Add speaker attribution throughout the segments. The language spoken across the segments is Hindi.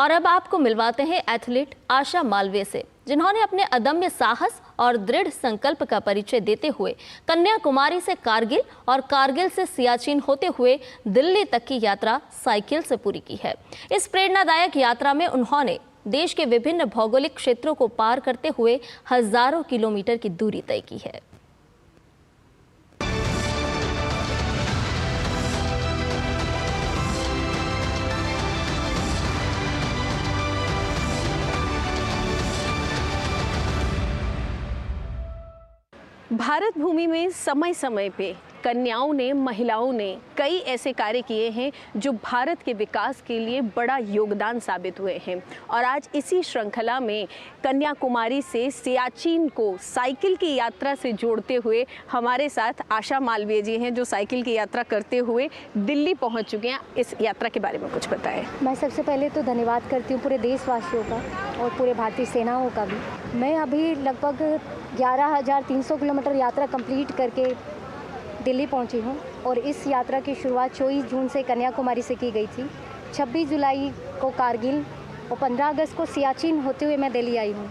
Speaker 1: और अब आपको मिलवाते हैं एथलीट आशा मालवीय से, जिन्होंने अपने अदम्य साहस और दृढ़ संकल्प का परिचय देते हुए कन्याकुमारी से कारगिल और कारगिल से सियाचिन होते हुए दिल्ली तक की यात्रा साइकिल से पूरी की है। इस प्रेरणादायक यात्रा में उन्होंने देश के विभिन्न भौगोलिक क्षेत्रों को पार करते हुए हजारों किलोमीटर की दूरी तय की है।
Speaker 2: भारत भूमि में समय समय पे कन्याओं ने, महिलाओं ने कई ऐसे कार्य किए हैं जो भारत के विकास के लिए बड़ा योगदान साबित हुए हैं। और आज इसी श्रृंखला में कन्याकुमारी से सियाचिन को साइकिल की यात्रा से जोड़ते हुए हमारे साथ आशा मालवीय जी हैं, जो साइकिल की यात्रा करते हुए दिल्ली पहुंच चुके हैं। इस यात्रा के बारे में कुछ बताएं।
Speaker 3: मैं सबसे पहले तो धन्यवाद करती हूँ पूरे देशवासियों का और पूरे भारतीय सेनाओं का भी। मैं अभी लगभग 11,300 किलोमीटर यात्रा कंप्लीट करके दिल्ली पहुंची हूं और इस यात्रा की शुरुआत 24 जून से कन्याकुमारी से की गई थी। 26 जुलाई को कारगिल और 15 अगस्त को सियाचिन होते हुए मैं दिल्ली आई हूं।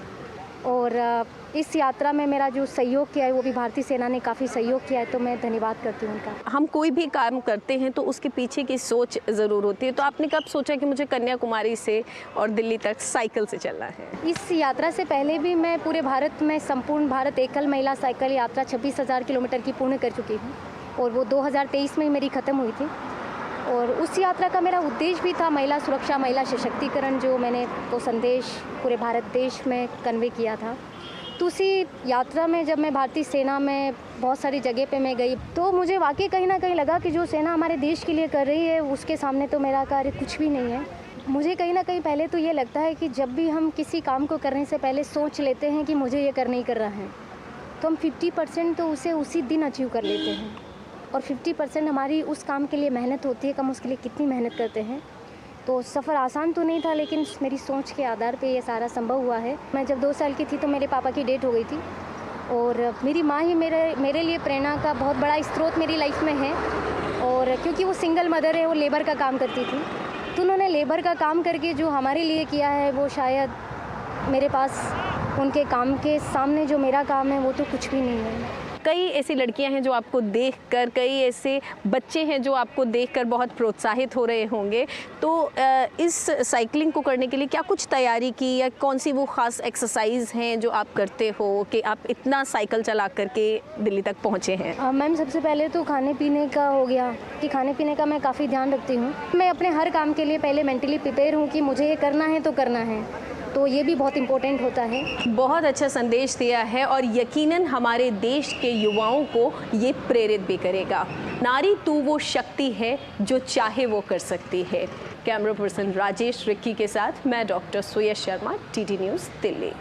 Speaker 3: और इस यात्रा में मेरा जो सहयोग किया है वो भी भारतीय सेना ने काफ़ी सहयोग किया है, तो मैं धन्यवाद करती हूँ उनका।
Speaker 2: हम कोई भी काम करते हैं तो उसके पीछे की सोच ज़रूर होती है, तो आपने कब सोचा कि मुझे कन्याकुमारी से और दिल्ली तक साइकिल से चलना है?
Speaker 3: इस यात्रा से पहले भी मैं पूरे भारत में संपूर्ण भारत एकल महिला साइकिल यात्रा 26,000 किलोमीटर की पूर्ण कर चुकी हूँ और वो 2023 में मेरी ख़त्म हुई थी। और उस यात्रा का मेरा उद्देश्य भी था महिला सुरक्षा, महिला सशक्तिकरण, जो मैंने वो संदेश पूरे भारत देश में कन्वे किया था। तो उसी यात्रा में जब मैं भारतीय सेना में बहुत सारी जगह पे मैं गई तो मुझे वाकई कहीं ना कहीं लगा कि जो सेना हमारे देश के लिए कर रही है उसके सामने तो मेरा कार्य कुछ भी नहीं है। मुझे कहीं ना कहीं पहले तो ये लगता है कि जब भी हम किसी काम को करने से पहले सोच लेते हैं कि मुझे ये करना ही कर रहा है, तो हम 50% तो उसे उसी दिन अचीव कर लेते हैं और 50% हमारी उस काम के लिए मेहनत होती है, हम उसके लिए कितनी मेहनत करते हैं। तो सफ़र आसान तो नहीं था, लेकिन मेरी सोच के आधार पे ये सारा संभव हुआ है। मैं जब 2 साल की थी तो मेरे पापा की डेथ हो गई थी और मेरी माँ ही मेरे लिए प्रेरणा का बहुत बड़ा स्रोत मेरी लाइफ में है। और क्योंकि वो सिंगल मदर है, वो लेबर का काम करती थी, तो उन्होंने लेबर का काम करके जो हमारे लिए किया है वो शायद मेरे पास उनके काम के सामने जो मेरा काम है वो तो कुछ भी नहीं है।
Speaker 2: कई ऐसी लड़कियां हैं जो आपको देखकर, कई ऐसे बच्चे हैं जो आपको देखकर बहुत प्रोत्साहित हो रहे होंगे, तो इस साइकिलिंग को करने के लिए क्या कुछ तैयारी की या कौन सी वो ख़ास एक्सरसाइज हैं जो आप करते हो कि आप इतना साइकिल चला करके दिल्ली तक पहुँचे हैं?
Speaker 3: मैम, सबसे पहले तो खाने पीने का हो गया कि खाने पीने का मैं काफ़ी ध्यान रखती हूँ। मैं अपने हर काम के लिए पहले मेंटली प्रिपेयर हूँ कि मुझे ये करना है तो करना है, तो ये भी बहुत इम्पोर्टेंट होता है।
Speaker 2: बहुत अच्छा संदेश दिया है और यकीनन हमारे देश के युवाओं को ये प्रेरित भी करेगा। नारी तू वो शक्ति है जो चाहे वो कर सकती है। कैमरा पर्सन राजेश रिक्की के साथ मैं डॉक्टर सुयश शर्मा, टीटी न्यूज़ दिल्ली।